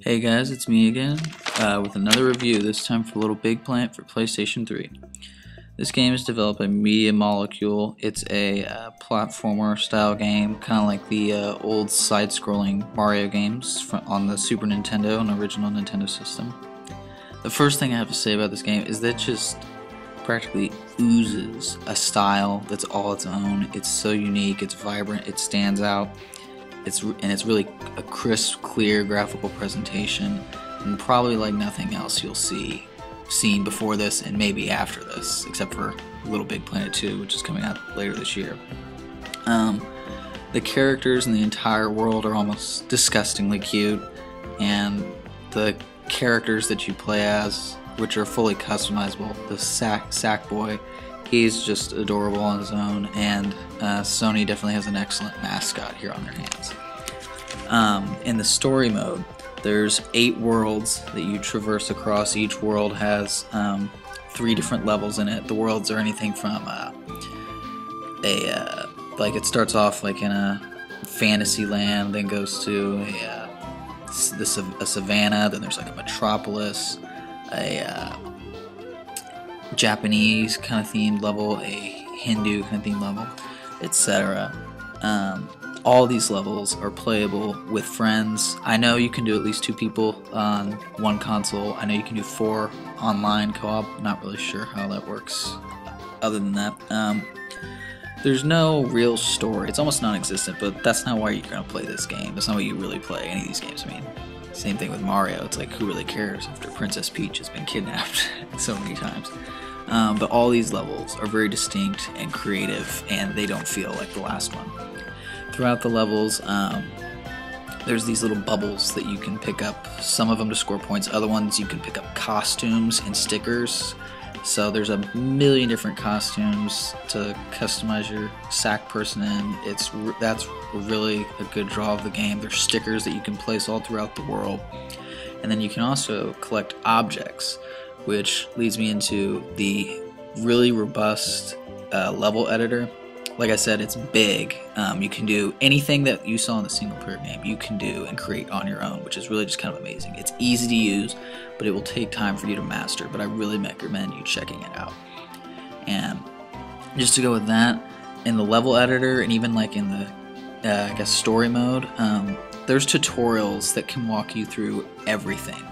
Hey guys, it's me again with another review, this time for LittleBigPlanet for PlayStation 3. This game is developed by Media Molecule. It's a platformer style game, kind of like the old side-scrolling Mario games on the Super Nintendo and original Nintendo system. The first thing I have to say about this game is that it just practically oozes a style that's all its own. It's so unique, it's vibrant, it stands out. It's really a crisp, clear graphical presentation, and probably like nothing else you'll seen before this and maybe after this, except for LittleBigPlanet 2, which is coming out later this year. The characters in the entire world are almost disgustingly cute, and the characters that you play as, which are fully customizable, the Sackboy, he's just adorable on his own, and Sony definitely has an excellent mascot here on their hands. In the story mode, there's 8 worlds that you traverse across. Each world has 3 different levels in it. The worlds are anything from like it starts off like in a fantasy land, then goes to a savannah, then there's like a metropolis, a Japanese kind of themed level, a Hindu kind of themed level, etc. All these levels are playable with friends. I know you can do at least 2 people on one console. I know you can do 4 online co-op. Not really sure how that works. Other than that, there's no real story. It's almost non-existent, but that's not why you're gonna play this game. That's not why you really play any of these games. I mean, same thing with Mario. It's like, who really cares after Princess Peach has been kidnapped so many times? But all these levels are very distinct and creative, and they don't feel like the last one. Throughout the levels, there's these little bubbles that you can pick up, some of them to score points, other ones you can pick up costumes and stickers. So there's a million different costumes to customize your sack person in. That's really a good draw of the game. There's stickers that you can place all throughout the world. And then you can also collect objects, which leads me into the really robust level editor. Like I said, it's big. You can do anything that you saw in the single player game, you can do and create on your own, which is really just kind of amazing. It's easy to use, but it will take time for you to master, but I really recommend you checking it out. And just to go with that, in the level editor and even like in the I guess story mode, there's tutorials that can walk you through everything.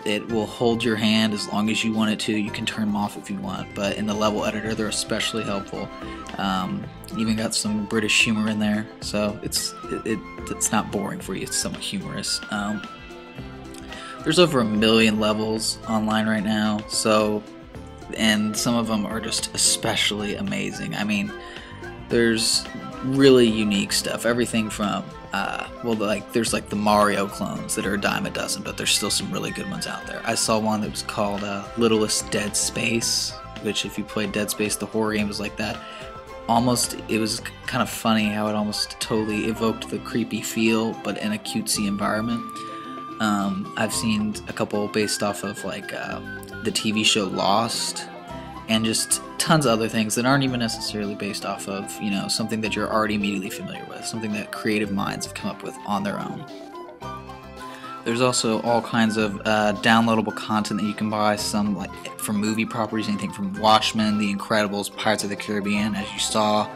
It will hold your hand as long as you want it to. You can turn them off if you want, but in the level editor they're especially helpful. Even got some British humor in there, so it's not boring for you. It's somewhat humorous. There's over 1 million levels online right now, and some of them are just especially amazing. I mean, there's really unique stuff. Everything from there's like the Mario clones that are a dime a dozen, but there's still some really good ones out there. I saw one that was called Littlest Dead Space, which if you played Dead Space, the horror game was like that. It was kind of funny how it almost totally evoked the creepy feel, but in a cutesy environment. I've seen a couple based off of like the TV show Lost, and just tons of other things that aren't even necessarily based off of, something that you're already immediately familiar with, something that creative minds have come up with on their own. There's also all kinds of downloadable content that you can buy, some like from movie properties, anything from Watchmen, The Incredibles, Pirates of the Caribbean, as you saw,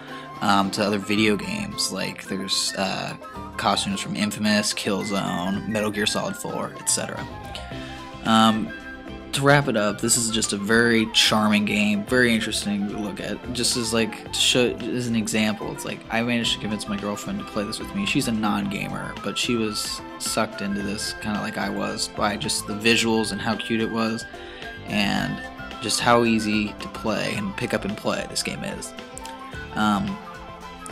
to other video games. Like there's costumes from Infamous, Killzone, Metal Gear Solid 4, etc. To wrap it up, this is just a very charming game, very interesting to look at. Just as like to show as an example, it's like I managed to convince my girlfriend to play this with me. She's a non-gamer, but she was sucked into this kind of like I was by just the visuals and how cute it was, and just how easy to play and pick up and play this game is.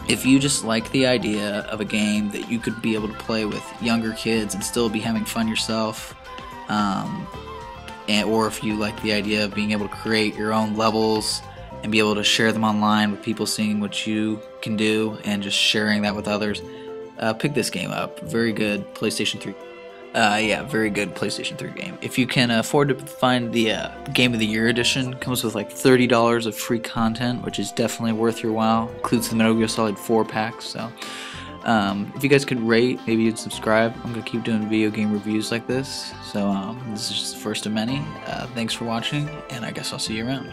If you just like the idea of a game that you could be able to play with younger kids and still be having fun yourself, or if you like the idea of being able to create your own levels and be able to share them online with people seeing what you can do and just sharing that with others, pick this game up. Very good PlayStation 3. Very good PlayStation 3 game. If you can afford to find the Game of the Year edition, comes with like $30 of free content, which is definitely worth your while. Includes the Metal Gear Solid 4 pack, so If you guys could rate, maybe you'd subscribe. I'm gonna keep doing video game reviews like this. So this is just the first of many. Thanks for watching, and I guess I'll see you around.